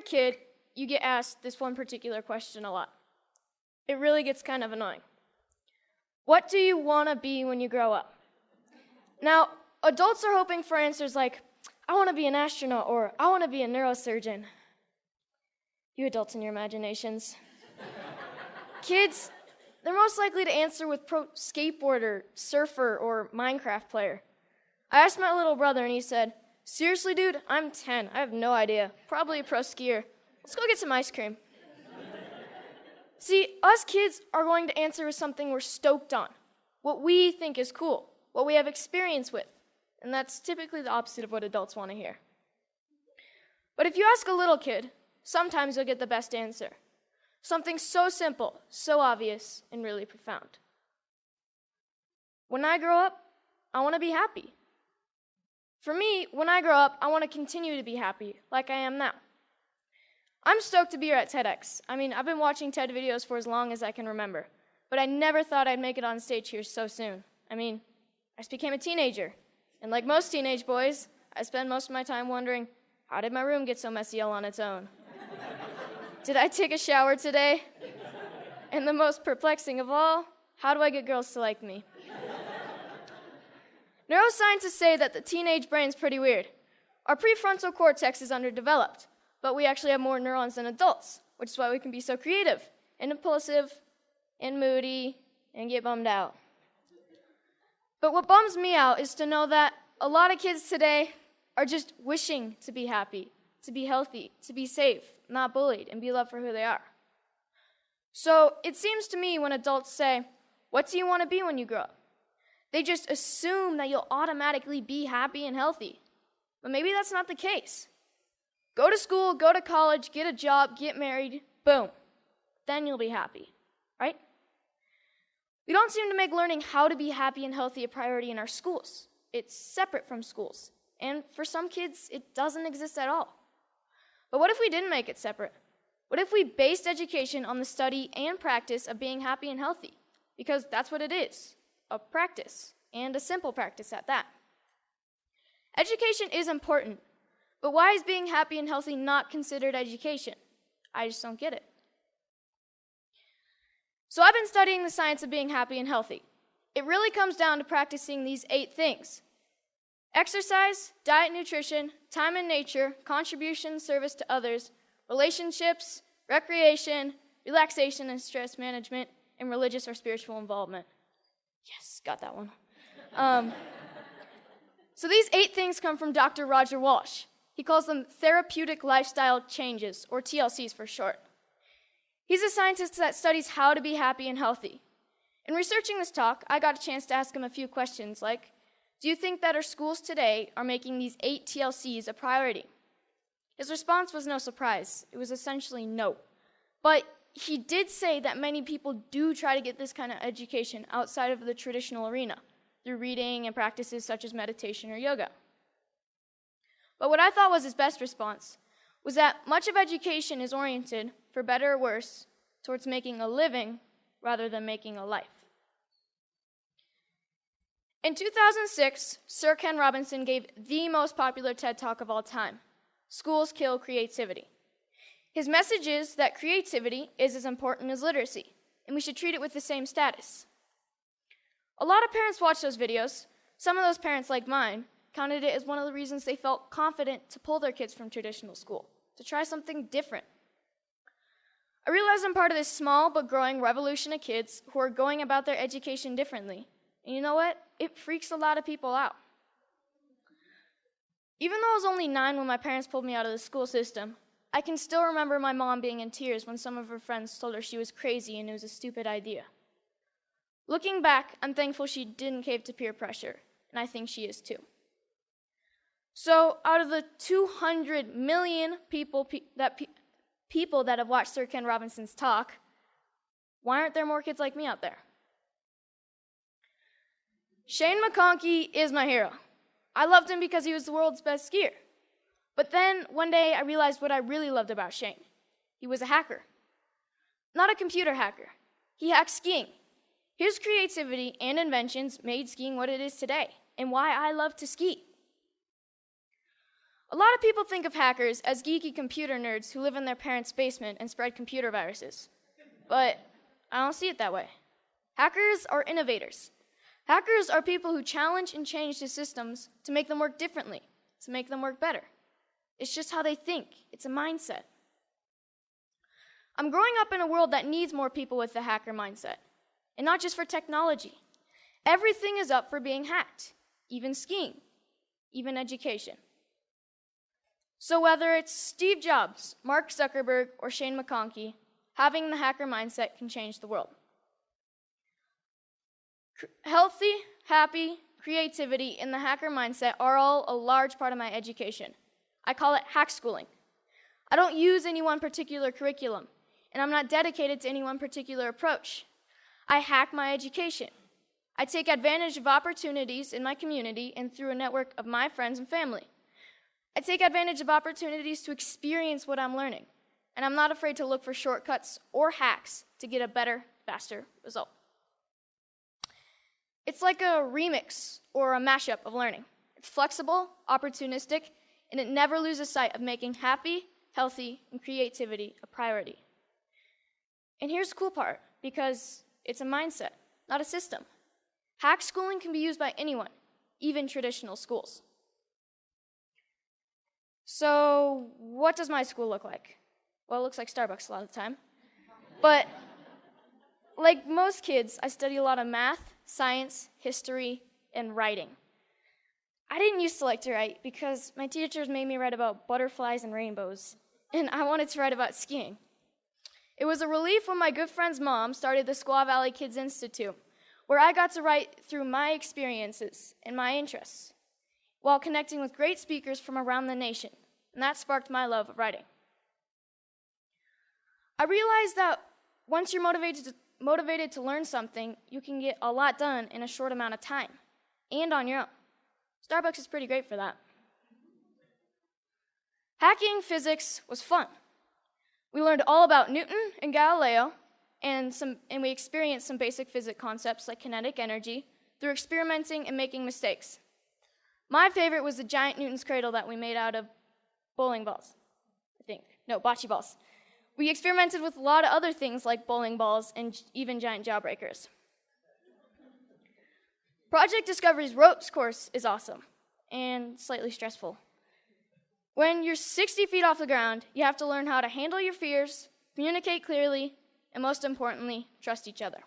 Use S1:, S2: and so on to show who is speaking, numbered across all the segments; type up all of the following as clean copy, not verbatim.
S1: a kid, you get asked this one particular question a lot. It really gets kind of annoying. What do you want to be when you grow up? Now, adults are hoping for answers like, I want to be an astronaut, or I want to be a neurosurgeon. You adults and your imaginations. Kids, they're most likely to answer with pro skateboarder, surfer, or Minecraft player. I asked my little brother and he said, seriously, dude, I'm 10. I have no idea. Probably a pro skier. Let's go get some ice cream. See, us kids are going to answer with something we're stoked on, what we think is cool, what we have experience with. And that's typically the opposite of what adults want to hear. But if you ask a little kid, sometimes you'll get the best answer. Something so simple, so obvious, and really profound. When I grow up, I want to be happy. For me, when I grow up, I want to continue to be happy, like I am now. I'm stoked to be here at TEDx. I've been watching TED videos for as long as I can remember, but I never thought I'd make it on stage here so soon. I just became a teenager, and like most teenage boys, I spend most of my time wondering, how did my room get so messy all on its own? Did I take a shower today? And the most perplexing of all, how do I get girls to like me? Neuroscientists say that the teenage brain's pretty weird. Our prefrontal cortex is underdeveloped, but we actually have more neurons than adults, which is why we can be so creative and impulsive and moody and get bummed out. But what bums me out is to know that a lot of kids today are just wishing to be happy, to be healthy, to be safe, not bullied, and be loved for who they are. So it seems to me when adults say, what do you want to be when you grow up? They just assume that you'll automatically be happy and healthy. But maybe that's not the case. Go to school, go to college, get a job, get married, boom. Then you'll be happy, right? We don't seem to make learning how to be happy and healthy a priority in our schools. It's separate from schools. And for some kids, it doesn't exist at all. But what if we didn't make it separate? What if we based education on the study and practice of being happy and healthy? Because that's what it is, a practice, and a simple practice at that. Education is important, but why is being happy and healthy not considered education? I just don't get it. So I've been studying the science of being happy and healthy. It really comes down to practicing these 8 things: exercise, diet, nutrition, time in nature, contribution, service to others, relationships, recreation, relaxation and stress management, and religious or spiritual involvement. Yes, got that one. So these 8 things come from Dr. Roger Walsh. He calls them therapeutic lifestyle changes, or TLCs for short. He's a scientist that studies how to be happy and healthy. In researching this talk, I got a chance to ask him a few questions like, do you think that our schools today are making these 8 TLCs a priority? His response was no surprise. It was essentially no. But he did say that many people do try to get this kind of education outside of the traditional arena, through reading and practices such as meditation or yoga. But what I thought was his best response was that much of education is oriented, for better or worse, towards making a living rather than making a life. In 2006, Sir Ken Robinson gave the most popular TED Talk of all time, Schools Kill Creativity. His message is that creativity is as important as literacy, and we should treat it with the same status. A lot of parents watch those videos. Some of those parents, like mine, counted it as one of the reasons they felt confident to pull their kids from traditional school, to try something different. I realize I'm part of this small but growing revolution of kids who are going about their education differently. And you know what? It freaks a lot of people out. Even though I was only 9 when my parents pulled me out of the school system, I can still remember my mom being in tears when some of her friends told her she was crazy and it was a stupid idea. Looking back, I'm thankful she didn't cave to peer pressure, and I think she is too. So out of the 200 million people that have watched Sir Ken Robinson's talk, why aren't there more kids like me out there? Shane McConkey is my hero. I loved him because he was the world's best skier. But then, one day, I realized what I really loved about Shane. He was a hacker. Not a computer hacker. He hacked skiing. His creativity and inventions made skiing what it is today, and why I love to ski. A lot of people think of hackers as geeky computer nerds who live in their parents' basement and spread computer viruses. But I don't see it that way. Hackers are innovators. Hackers are people who challenge and change the systems to make them work differently, to make them work better. It's just how they think. It's a mindset. I'm growing up in a world that needs more people with the hacker mindset. And not just for technology. Everything is up for being hacked, even skiing, even education. So whether it's Steve Jobs, Mark Zuckerberg, or Shane McConkey, having the hacker mindset can change the world. Healthy, happy, creativity, and the hacker mindset are all a large part of my education. I call it Hackschooling. I don't use any one particular curriculum, and I'm not dedicated to any one particular approach. I hack my education. I take advantage of opportunities in my community and through a network of my friends and family. I take advantage of opportunities to experience what I'm learning, and I'm not afraid to look for shortcuts or hacks to get a better, faster result. It's like a remix or a mashup of learning. It's flexible, opportunistic, and it never loses sight of making happy, healthy, and creativity a priority. And here's the cool part, because it's a mindset, not a system. Hackschooling can be used by anyone, even traditional schools. So what does my school look like? Well, it looks like Starbucks a lot of the time. But like most kids, I study a lot of math, science, history, and writing. I didn't used to like to write because my teachers made me write about butterflies and rainbows, and I wanted to write about skiing. It was a relief when my good friend's mom started the Squaw Valley Kids Institute, where I got to write through my experiences and my interests, while connecting with great speakers from around the nation, and that sparked my love of writing. I realized that once you're motivated to learn something, you can get a lot done in a short amount of time, and on your own. Starbucks is pretty great for that. Hacking physics was fun. We learned all about Newton and Galileo, and we experienced some basic physics concepts like kinetic energy through experimenting and making mistakes. My favorite was the giant Newton's cradle that we made out of bowling balls, bocce balls. We experimented with a lot of other things like bowling balls and even giant jawbreakers. Project Discovery's ropes course is awesome and slightly stressful. When you're 60 feet off the ground, you have to learn how to handle your fears, communicate clearly, and most importantly, trust each other.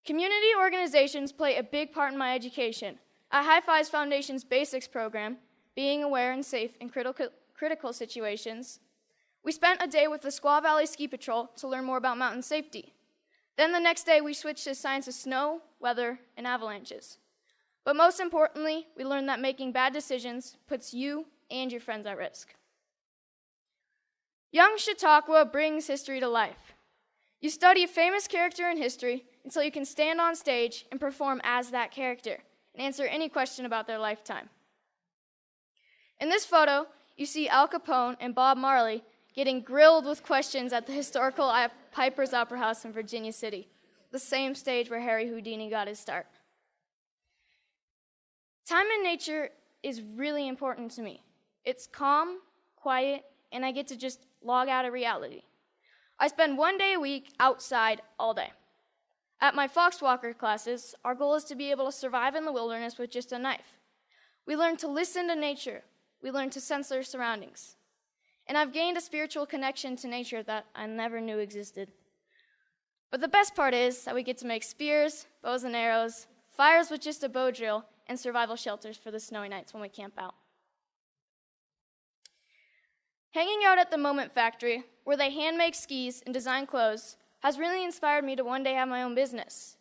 S1: Community organizations play a big part in my education. At High Fives Foundation's Basics program, being aware and safe in critical situations, we spent a day with the Squaw Valley Ski Patrol to learn more about mountain safety. Then the next day, we switched to science of snow, weather, and avalanches. But most importantly, we learned that making bad decisions puts you and your friends at risk. Young Chautauqua brings history to life. You study a famous character in history until you can stand on stage and perform as that character and answer any question about their lifetime. In this photo, you see Al Capone and Bob Marley getting grilled with questions at the historical Piper's Opera House in Virginia City, the same stage where Harry Houdini got his start. Time in nature is really important to me. It's calm, quiet, and I get to just log out of reality. I spend 1 day a week outside all day. At my Foxwalker classes, our goal is to be able to survive in the wilderness with just a knife. We learn to listen to nature. We learn to sense our surroundings. And I've gained a spiritual connection to nature that I never knew existed. But the best part is that we get to make spears, bows and arrows, fires with just a bow drill, and survival shelters for the snowy nights when we camp out. Hanging out at the Moment Factory, where they hand make skis and design clothes, has really inspired me to one day have my own business.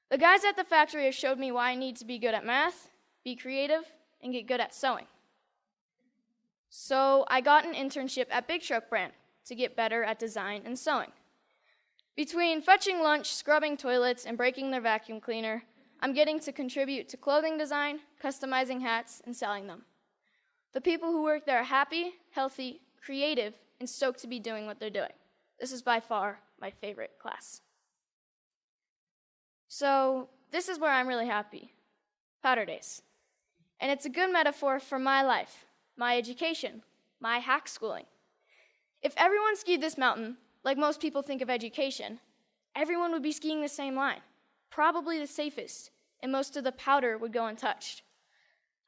S1: The guys at the factory have showed me why I need to be good at math, be creative, and get good at sewing. So I got an internship at Big Truck Brand to get better at design and sewing. Between fetching lunch, scrubbing toilets, and breaking their vacuum cleaner, I'm getting to contribute to clothing design, customizing hats, and selling them. The people who work there are happy, healthy, creative, and stoked to be doing what they're doing. This is by far my favorite class. So this is where I'm really happy, powder days. And it's a good metaphor for my life. my education, my hackschooling. If everyone skied this mountain, like most people think of education, everyone would be skiing the same line, probably the safest, and most of the powder would go untouched.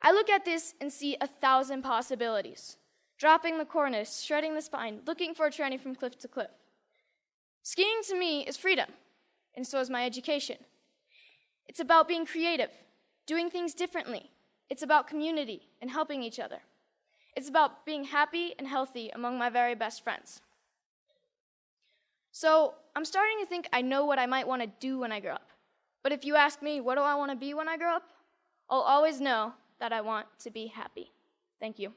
S1: I look at this and see 1,000 possibilities. Dropping the cornice, shredding the spine, looking for a tranny from cliff to cliff. Skiing to me is freedom, and so is my education. It's about being creative, doing things differently. It's about community and helping each other. It's about being happy and healthy among my very best friends. So I'm starting to think I know what I might want to do when I grow up. But if you ask me, what do I want to be when I grow up? I'll always know that I want to be happy. Thank you.